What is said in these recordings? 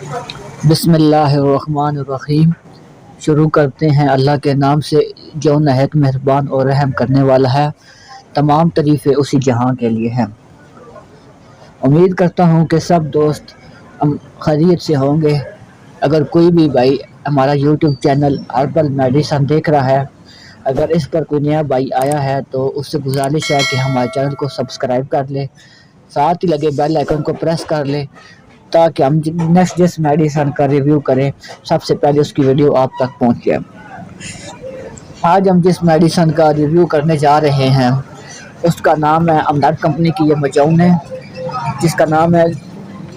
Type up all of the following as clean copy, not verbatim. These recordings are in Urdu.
بسم اللہ الرحمن الرحیم۔ شروع کرتے ہیں اللہ کے نام سے جو نہایت مہربان اور رحم کرنے والا ہے۔ تمام تعریفیں اسی جہاں کے لیے ہیں۔ امید کرتا ہوں کہ سب دوست خیریت سے ہوں گے۔ اگر کوئی بھی بھائی ہمارا یوٹیوب چینل ہربل میڈیسن دیکھ رہا ہے، اگر اس پر کوئی نیا بھائی آیا ہے تو اس سے گزارش ہے کہ ہمارے چینل کو سبسکرائب کر لے، ساتھ ہی لگے بیل آئیکن کو پریس کر لے تاکہ ہم نیکسٹ جس میڈیسن کا ریویو کریں سب سے پہلے اس کی ویڈیو آپ تک پہنچ جائے۔ آج ہم جس میڈیسن کا ریویو کرنے جا رہے ہیں اس کا نام ہے ہمدرد کمپنی کی یہ مجعون ہے، جس کا نام ہے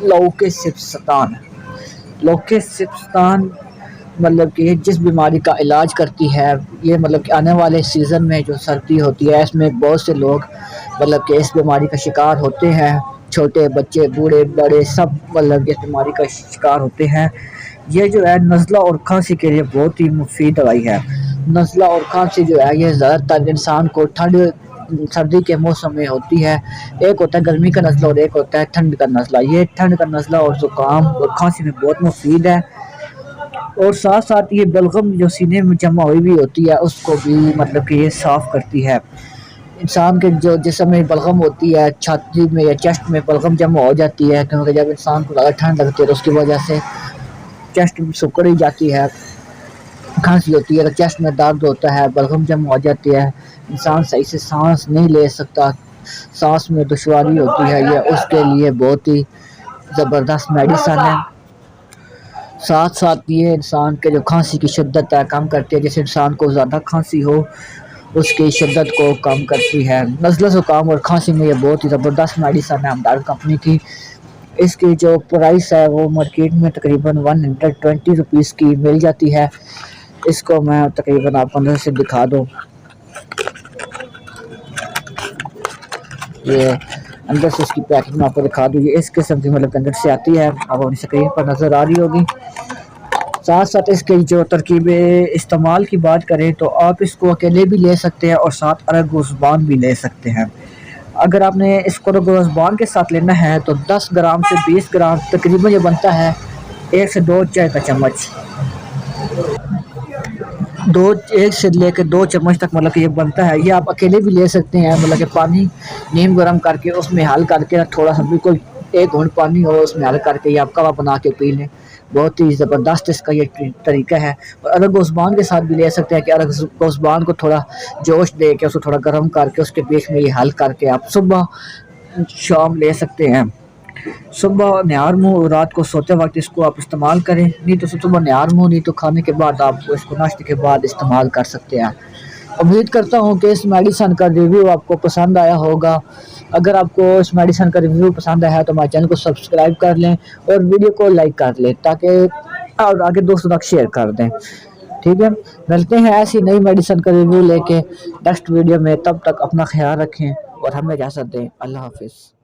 لوکیسپتان۔ لوکیسپتان مطلب کہ جس بیماری کا علاج کرتی ہے، یہ مطلب کہ آنے والے سیزن میں جو سردی ہوتی ہے اس میں بہت سے لوگ مطلب کہ اس بیماری کا شکار ہوتے ہیں، چھوٹے بچے بوڑھے بڑے سب مطلب اس بیماری کا شکار ہوتے ہیں۔ یہ جو ہے نزلہ اور کھانسی کے لیے بہت ہی مفید دوائی ہے۔ نزلہ اور کھانسی جو ہے یہ زیادہ تر انسان کو سردی کے موسم میں ہوتی ہے۔ ایک ہوتا ہے گرمی کا نزلہ اور ایک ہوتا ہے ٹھنڈ کا نزلہ۔ یہ ٹھنڈ کا نزلہ اور زکام اور کھانسی میں بہت مفید ہے، اور ساتھ ساتھ یہ بلغم جو سینے میں جمع ہوئی بھی ہوتی ہے اس کو بھی مطلب کہ یہ صاف کرتی ہے۔ انسان کے جو جسم میں بلغم ہوتی ہے، چھاتی میں یا چیسٹ میں بلغم جمع ہو جاتی ہے، کیونکہ جب انسان کو زیادہ ٹھنڈ لگتی ہے تو اس کی وجہ سے چیسٹ سکڑی جاتی ہے، کھانسی ہوتی ہے، چیسٹ میں درد ہوتا ہے، بلغم جمع ہو جاتی ہے، انسان صحیح سے سانس نہیں لے سکتا، سانس میں دشواری ہوتی ہے، یہ اس کے لیے بہت ہی زبردست میڈیسن ہے۔ ساتھ ساتھ یہ انسان کے جو کھانسی کی شدت ہے کم کرتی ہے، جس انسان کو زیادہ کھانسی ہو اس کی شدت کو کم کرتی ہے۔ نزلہ زکام اور کھانسی میں یہ بہت ہی زبردست میڈیسن ہے ہمدرد کمپنی کی۔ اس کی جو پرائس ہے وہ مارکیٹ میں تقریباً 120 روپیز کی مل جاتی ہے۔ اس کو میں تقریباً آپ کو اندر سے دکھا دوں، یہ اندر سے اس کی پیکنگ میں آپ کو دکھا دوں، یہ اس قسم کی مطلب اندر سے آتی ہے، آپ کو اسکرین پر نظر آ رہی ہوگی۔ ساتھ ساتھ اس کے جو ترکیب استعمال کی بات کریں تو آپ اس کو اکیلے بھی لے سکتے ہیں اور ساتھ ارگ و زبان بھی لے سکتے ہیں۔ اگر آپ نے اس کو ارگ و زبان کے ساتھ لینا ہے تو 10 گرام سے 20 گرام تقریباً یہ بنتا ہے 1 سے 2 چائے کا چمچ، 1 سے لے کے 2 چمچ تک مطلب کہ یہ بنتا ہے۔ یہ آپ اکیلے بھی لے سکتے ہیں، مطلب کہ پانی نیم گرم کر کے اس میں حل کر کے تھوڑا سا بالکل 1 گھونٹ پانی ہو اس میں حل کر کے یہ آپ کوا بنا کے پی لیں، بہت ہی زبردست اس کا یہ طریقہ ہے۔ اور ارگ و زبان کے ساتھ بھی لے سکتے ہیں کہ ارگ و زبان کو تھوڑا جوش دے کے اس کو تھوڑا گرم کر کے اس کے بیچ میں یہ حل کر کے آپ صبح شام لے سکتے ہیں۔ صبح نہار منہ رات کو سوتے وقت اس کو آپ استعمال کریں، نہیں تو صبح نہار منہ، نہیں تو کھانے کے بعد آپ اس کو ناشتے کے بعد استعمال کر سکتے ہیں۔ امید کرتا ہوں کہ اس میڈیسن کا ریویو آپ کو پسند آیا ہوگا۔ اگر آپ کو اس میڈیسن کا ریویو پسند آیا ہے تو ہمارے چینل کو سبسکرائب کر لیں اور ویڈیو کو لائک کر لیں تاکہ اور آگے دوستوں تک شیئر کر دیں، ٹھیک ہے۔ ملتے ہیں ایسی نئی میڈیسن کا ریویو لے کے نیکسٹ ویڈیو میں، تب تک اپنا خیال رکھیں اور ہمیں اجازت دیں۔ اللہ حافظ۔